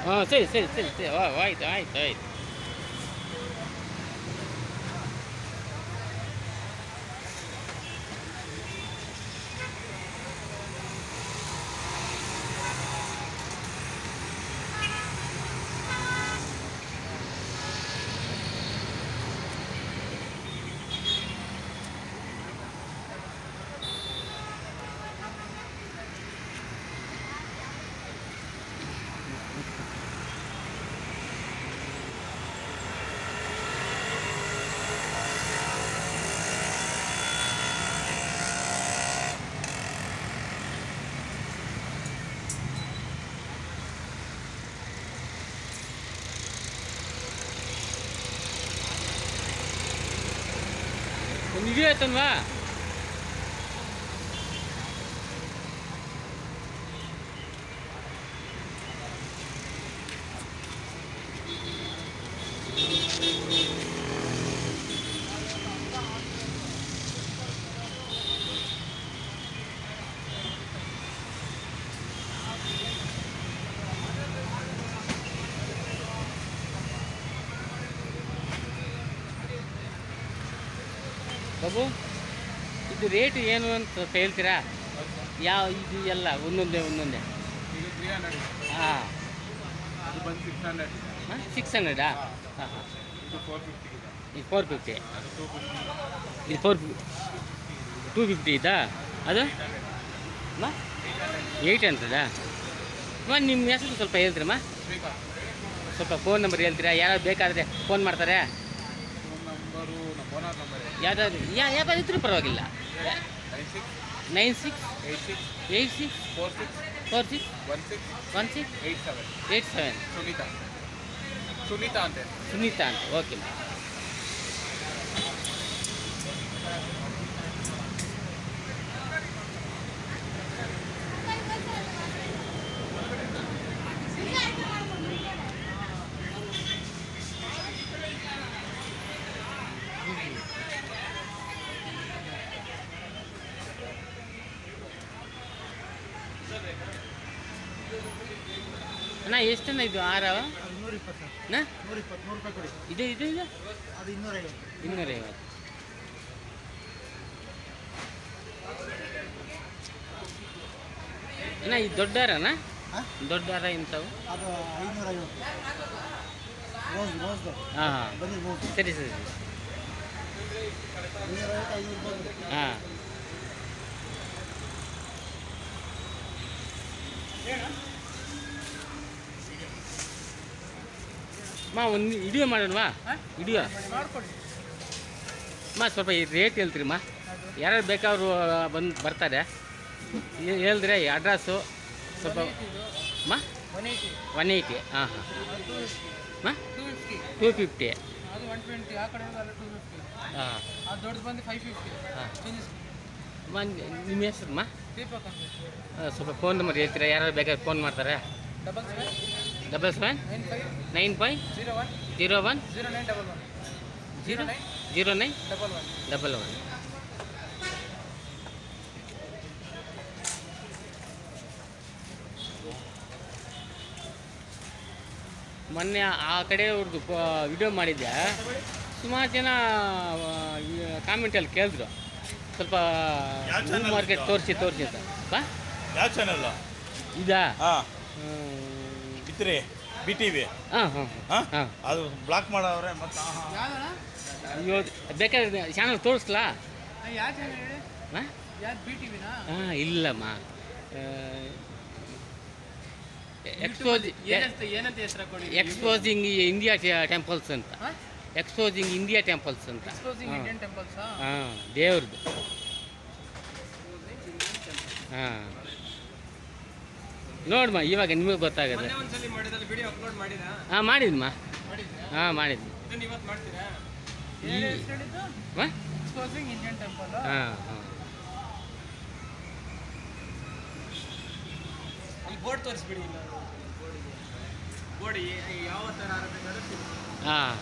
ಹಾಂ ಸರಿ ಸರಿ ಸರಿ ಸರಿ ಆಯ್ತು ಆಯ್ತು ಆಯ್ತು. ಒಂದು ವಿಡಿಯೋ ಆಯ್ತಲ್ವಾ? ಬಾಬು, ಇದು ರೇಟ್ ಏನು ಅಂತ ಸ್ವಲ್ಪ ಹೇಳ್ತೀರಾ? ಯಾವ ಇದು ಎಲ್ಲ ಒಂದೊಂದೇ ಒಂದೊಂದೇ? ಇದು 300. ಹಾಂ, ಅದು ಬಂದು 600. ಹಾಂ 600. ಹಾಂ ಹಾಂ. ಇದು 450 ಇದೆ. ಇದು 450. ಅದು 250. ಇದು 250 ಇದಾ? ಅದು 800. ನಿಮ್ಮ ಹೆಸರು ಸ್ವಲ್ಪ ಹೇಳ್ತೀರಮ್ಮ? ಶ್ರೀಕಾಂತ್. ಸ್ವಲ್ಪ ಫೋನ್ ನಂಬರ್ ಹೇಳ್ತೀರಾ? ಯಾರು ಬೇಕಾದರೆ ಫೋನ್ ಮಾಡ್ತಾರೆ? ಫೋನ್ ನಂಬರು ನಮ್ಮ ಓನರ್ ನಂಬರ್ ಯಾವ್ದಾದ್ರು ಯಾವ್ದಾದ್ರು ಇದ್ರೂ ಪರವಾಗಿಲ್ಲ. 96 96 86 86 46 46 16 16 87. 87. ಸುನೀತಾ ಅಂತೆ. ಸುನೀತಾ ಅಂತ. ಓಕೆ. ಅಣ್ಣ ಎಷ್ಟಣ್ಣ ಇದು ಹಾರ? 120. ನಾ 120 ರೂಪಾಯಿ ಕೊಡಿ. ಇದು ಇದು ಇದು ಅದು 250. 250. ಅಣ್ಣ ಇದು ದೊಡ್ಡ ಹಾರನಾ? ದೊಡ್ಡ ಹಾರ ಇಂಥವು? ಅದು 550. ರೋಸ್ ಹಾಂ ಹಾಂ ಬನ್ನಿ ರೋಸ್. ಸರಿ ಸರಿ. 500 ರೂಪಾಯಿ. ಹಾಂ ಮಾ ಒಂದು ವಿಡಿಯೋ ಮಾಡೋಣವಾ? ವಿಡಿಯೋ ಮಾಡ್ಕೊಡಿ. ಸ್ವಲ್ಪ ಈ ರೇಟ್ ಹೇಳ್ತೀರಿಮ್ಮ? ಯಾರು ಬೇಕಾದ್ರು ಬರ್ತಾರೆ, ಹೇಳಿದ್ರೆ ಅಡ್ರೆಸ್ಸು ಸ್ವಲ್ಪ. 180. ಹಾಂ ಹಾಂ. 250. ಅದು 120. ಆ ಕಡೆ 250. ಹಾಂ ಅದು ದೊಡ್ಡದು ಬಂದು 550. ಹಾಂ. ನಿಮ್ಮ ಹೆಸರಮ್ಮ? ದೀಪಕ್ ಅಂತ. ಸ್ವಲ್ಪ ಫೋನ್ ನಂಬರ್ ಹೇಳ್ತೀರಾ? ಯಾರು ಬೇಕಾದ್ರೆ ಫೋನ್ ಮಾಡ್ತಾರೆ? 77 95 95 01 0911 09 11. 11. ಮೊನ್ನೆ ಆ ಕಡೆ ಅವ್ರದ್ದು ವಿಡಿಯೋ ಮಾಡಿದ್ದೆ. ಸುಮಾರು ಜನ ಕಾಮೆಂಟಲ್ಲಿ ಕೇಳಿದ್ರು, ಸ್ವಲ್ಪ ಮಾರ್ಕೆಟ್ ತೋರಿಸಿ ಅಂತ. ಬಾ, ಯಾವ ಚಾನಲ್ ಇದಾ? ಹಾಂ ಬಿತ್ರಿ ಬಿ ಟಿ ವಿ. ಹಾಂ ಹಾಂ ಹಾಂ ಹಾಂ. ಅದು ಬ್ಲಾಕ್ ಮಾಡವ್ರೆ ಮತ್ತೆ. ಅಯ್ಯೋ, ಬೇಕಾದ್ರೆ ಚಾನಲ್ ತೋರಿಸ್ಲಾ? ಯಾವ ಚಾನಲ್ ಹೇಳಿ? ಹಾಂ ಯಾವ್ದು ಬಿ ಟಿ ವಿನಾ? ಹಾಂ ಇಲ್ಲಮ್ಮ, ಏನಂತ ಹೆಸರು ಕೊಡಿ. ಎಕ್ಸ್ಪೋಸಿಂಗ್ ಇಂಡಿಯಾ ಟೆಂಪಲ್ಸ್ ಅಂತ. ಎಕ್ಸ್ಪೋಸಿಂಗ್ ಇಂಡಿಯಾ ಟೆಂಪಲ್ಸ್ ಅಂತ. Exposing Indian temples. ಹಾಂ, ದೇವ್ರದ್ದು. ಹಾಂ, ನೋಡಮ್ಮ, ಇವಾಗ ನಿಮಗೆ ಗೊತ್ತಾಗುತ್ತೆ. ಒಂದ್ಸಲಿ ಮಾಡಿದಲ್ಲಿ ವಿಡಿಯೋ ಅಪ್ಲೋಡ್ ಮಾಡಿದಾ? ಹಾಂ ಮಾಡಿದ್ಮ. ಮಾಡಿದ್ರಾ? ಹಾಂ ಮಾಡಿದ್ವಿ. ಇದನ್ನ ಇವತ್ತು ಮಾಡ್ತೀರಾ? ಹಾಂ ಎಕ್ಸ್ಪೋಸಿಂಗ್ ಇಂಡಿಯನ್ ಟೆಂಪಲ್. ಹಾಂ ಹಾಂ. ಅಲ್ಲಿ ಬೋರ್ಡ್ ತೋರಿಸ್ಬಿಡಿ. ಬೋರ್ಡ್ ಯಾವ ಥರ ಹಾಂ